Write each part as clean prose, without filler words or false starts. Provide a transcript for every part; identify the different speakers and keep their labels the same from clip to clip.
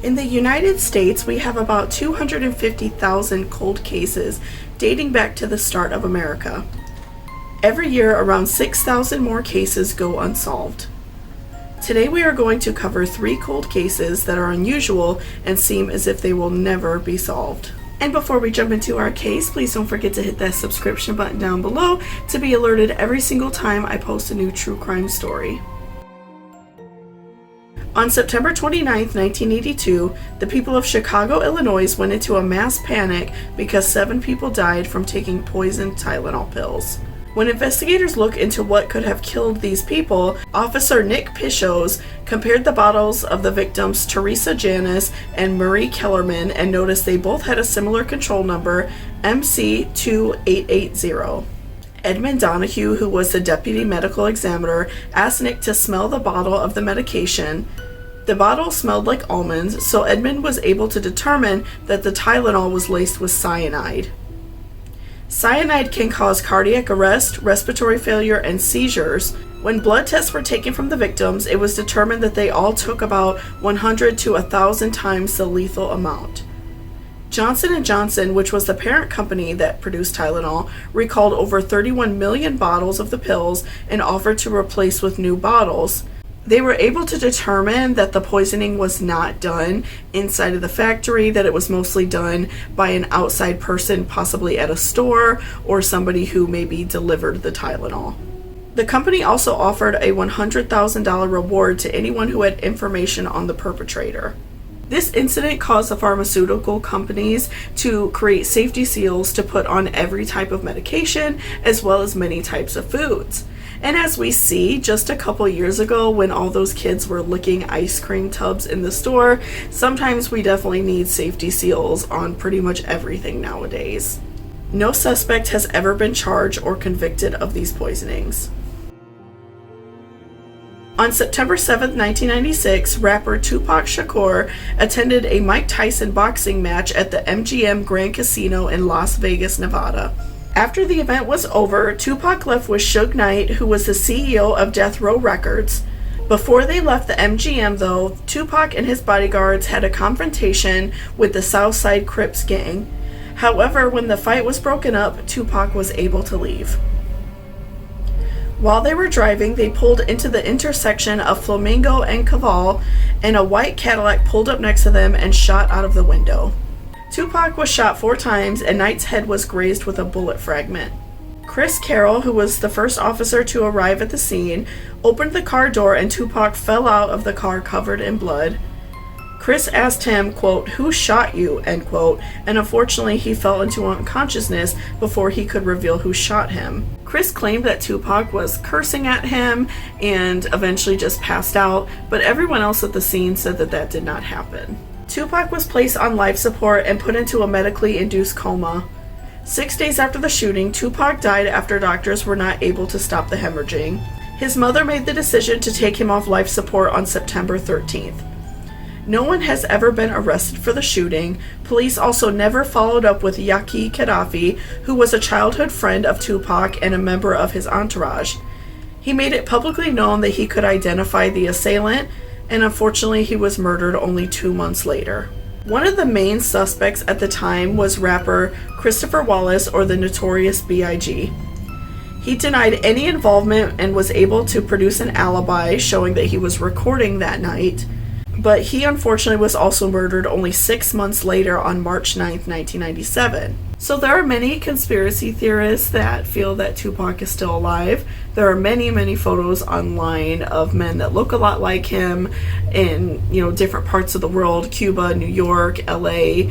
Speaker 1: In the United States, we have about 250,000 cold cases dating back to the start of America. Every year, around 6,000 more cases go unsolved. Today we are going to cover 3 cold cases that are unusual and seem as if they will never be solved. And before we jump into our case, please don't forget to hit that subscription button down below to be alerted every single time I post a new true crime story. On September 29, 1982, the people of Chicago, Illinois went into a mass panic because 7 people died from taking poisoned Tylenol pills. When investigators looked into what could have killed these people, Officer Nick Pichos compared the bottles of the victims Teresa Janis and Marie Kellerman and noticed they both had a similar control number, MC2880. Edmund Donahue, who was the deputy medical examiner, asked Nick to smell the bottle of the medication. The bottle smelled like almonds, so Edmund was able to determine that the Tylenol was laced with cyanide. Cyanide can cause cardiac arrest, respiratory failure, and seizures. When blood tests were taken from the victims, it was determined that they all took about 100 to 1,000 times the lethal amount. Johnson & Johnson, which was the parent company that produced Tylenol, recalled over 31 million bottles of the pills and offered to replace with new bottles. They were able to determine that the poisoning was not done inside of the factory, that it was mostly done by an outside person, possibly at a store, or somebody who maybe delivered the Tylenol. The company also offered a $100,000 reward to anyone who had information on the perpetrator. This incident caused the pharmaceutical companies to create safety seals to put on every type of medication, as well as many types of foods. And as we see, just a couple years ago when all those kids were licking ice cream tubs in the store, sometimes we definitely need safety seals on pretty much everything nowadays. No suspect has ever been charged or convicted of these poisonings. On September 7, 1996, rapper Tupac Shakur attended a Mike Tyson boxing match at the MGM Grand Casino in Las Vegas, Nevada. After the event was over, Tupac left with Suge Knight, who was the CEO of Death Row Records. Before they left the MGM, though, Tupac and his bodyguards had a confrontation with the Southside Crips gang. However, when the fight was broken up, Tupac was able to leave. While they were driving, they pulled into the intersection of Flamingo and Caval, and a white Cadillac pulled up next to them and shot out of the window. Tupac was shot 4 times, and Knight's head was grazed with a bullet fragment. Chris Carroll, who was the first officer to arrive at the scene, opened the car door and Tupac fell out of the car covered in blood. Chris asked him, quote, "Who shot you?" end quote, and unfortunately he fell into unconsciousness before he could reveal who shot him. Chris claimed that Tupac was cursing at him and eventually just passed out, but everyone else at the scene said that that did not happen. Tupac was placed on life support and put into a medically induced coma. 6 days after the shooting, Tupac died after doctors were not able to stop the hemorrhaging. His mother made the decision to take him off life support on September 13th. No one has ever been arrested for the shooting. Police also never followed up with Yaqui Gaddafi, who was a childhood friend of Tupac and a member of his entourage. He made it publicly known that he could identify the assailant, and unfortunately he was murdered only 2 months later. One of the main suspects at the time was rapper Christopher Wallace, or the Notorious B.I.G. He denied any involvement and was able to produce an alibi showing that he was recording that night, but he unfortunately was also murdered only 6 months later on March 9th, 1997. So there are many conspiracy theorists that feel that Tupac is still alive. There are many, many photos online of men that look a lot like him in, different parts of the world, Cuba, New York, LA,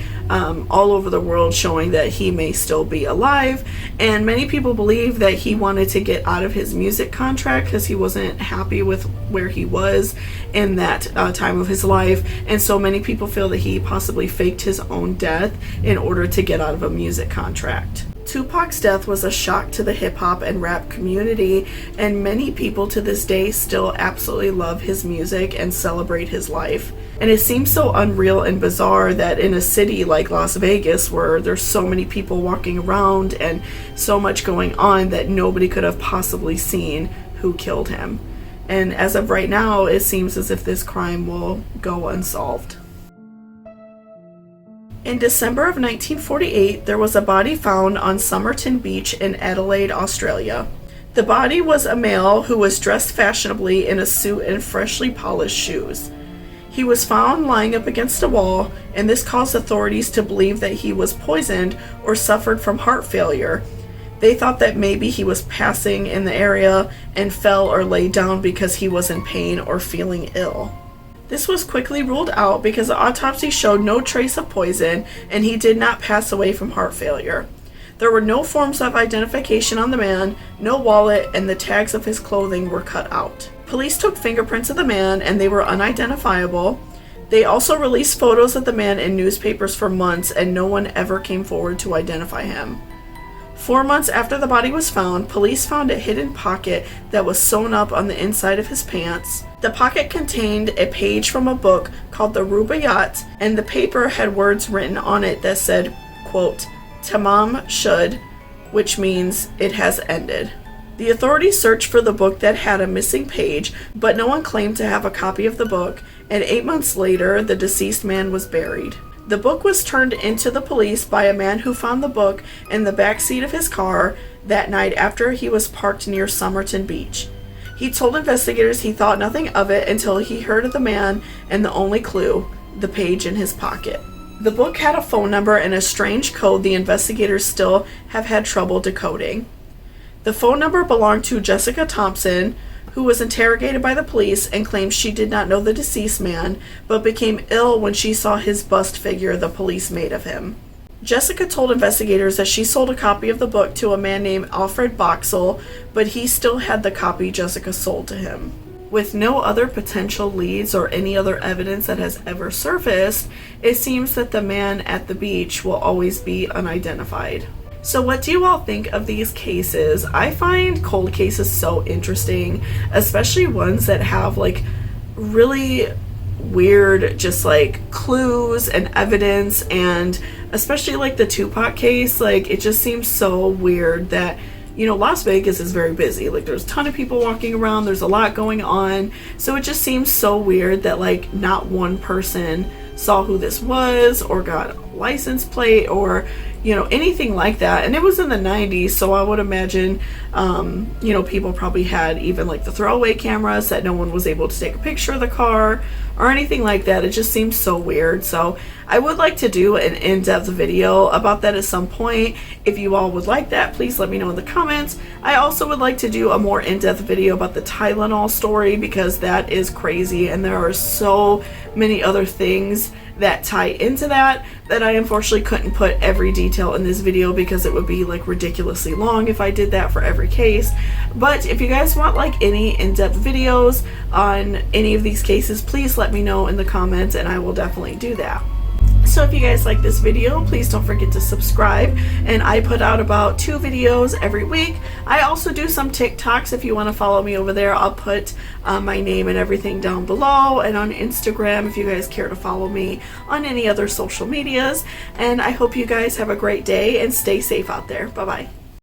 Speaker 1: all over the world, showing that he may still be alive. And many people believe that he wanted to get out of his music contract because he wasn't happy with where he was in that time of his life. And so many people feel that he possibly faked his own death in order to get out of a music contract. Tupac's death was a shock to the hip-hop and rap community, and many people to this day still absolutely love his music and celebrate his life. And it seems so unreal and bizarre that in a city like Las Vegas, where there's so many people walking around and so much going on, that nobody could have possibly seen who killed him. And as of right now, it seems as if this crime will go unsolved. In December of 1948, there was a body found on Summerton Beach in Adelaide, Australia. The body was a male who was dressed fashionably in a suit and freshly polished shoes. He was found lying up against a wall, and this caused authorities to believe that he was poisoned or suffered from heart failure. They thought that maybe he was passing in the area and fell or lay down because he was in pain or feeling ill. This was quickly ruled out because the autopsy showed no trace of poison and he did not pass away from heart failure. There were no forms of identification on the man, no wallet, and the tags of his clothing were cut out. Police took fingerprints of the man and they were unidentifiable. They also released photos of the man in newspapers for months and no one ever came forward to identify him. 4 months after the body was found, police found a hidden pocket that was sewn up on the inside of his pants. The pocket contained a page from a book called the Rubaiyat, and the paper had words written on it that said, quote, "Tamam Shud," which means it has ended. The authorities searched for the book that had a missing page, but no one claimed to have a copy of the book, and 8 months later, the deceased man was buried. The book was turned into the police by a man who found the book in the back seat of his car that night after he was parked near Somerton Beach. He told investigators he thought nothing of it until he heard of the man and the only clue, the page in his pocket. The book had a phone number and a strange code the investigators still have had trouble decoding. The phone number belonged to Jessica Thompson, who was interrogated by the police and claimed she did not know the deceased man, but became ill when she saw his bust figure the police made of him. Jessica told investigators that she sold a copy of the book to a man named Alfred Boxall, but he still had the copy Jessica sold to him. With no other potential leads or any other evidence that has ever surfaced, it seems that the man at the beach will always be unidentified. So what do you all think of these cases? I find cold cases so interesting, especially ones that have like really weird just like clues and evidence, and especially like the Tupac case. Like it just seems so weird that, you know, Las Vegas is very busy. Like there's a ton of people walking around, there's a lot going on. So it just seems so weird that like not one person saw who this was or got a license plate or, you know, anything like that. And it was in the 90s, so I would imagine, you know, people probably had even like the throwaway cameras that no one was able to take a picture of the car or anything like that. It just seems so weird. So I would like to do an in-depth video about that at some point. If you all would like that, please let me know in the comments. I also would like to do a more in-depth video about the Tylenol story because that is crazy, and there are so many other things that tie into that I unfortunately couldn't put every detail in this video because it would be like ridiculously long if I did that for every case. But if you guys want like any in-depth videos on any of these cases, please let me know in the comments and I will definitely do that. So if you guys like this video, please don't forget to subscribe, and I put out about 2 videos every week. I also do some TikToks. If you want to follow me over there, I'll put my name and everything down below, and on Instagram if you guys care to follow me on any other social medias. And I hope you guys have a great day and stay safe out there. Bye bye.